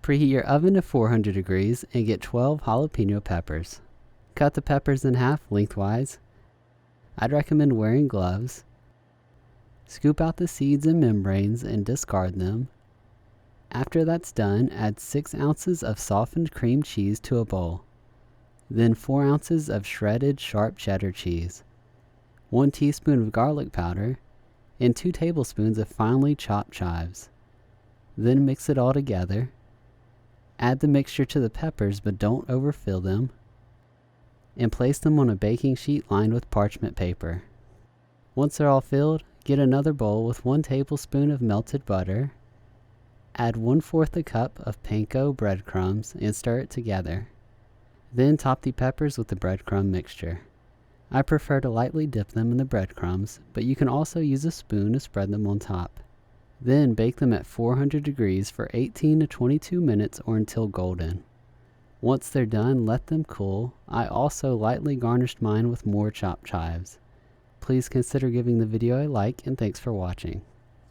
Preheat your oven to 400 degrees and get 12 jalapeno peppers. Cut the peppers in half lengthwise. I'd recommend wearing gloves. Scoop out the seeds and membranes and discard them. After that's done, add 6 ounces of softened cream cheese to a bowl. Then 4 ounces of shredded sharp cheddar cheese, 1 teaspoon of garlic powder, and 2 tablespoons of finely chopped chives. Then mix it all together. Add the mixture to the peppers, but don't overfill them, and place them on a baking sheet lined with parchment paper. Once they're all filled, get another bowl with 1 tablespoon of melted butter. Add 1/4 a cup of Panko breadcrumbs and stir it together. Then top the peppers with the breadcrumb mixture. I prefer to lightly dip them in the breadcrumbs, but you can also use a spoon to spread them on top. Then bake them at 400 degrees for 18 to 22 minutes or until golden. Once they're done, let them cool. I also lightly garnished mine with more chopped chives. Please consider giving the video a like, and thanks for watching.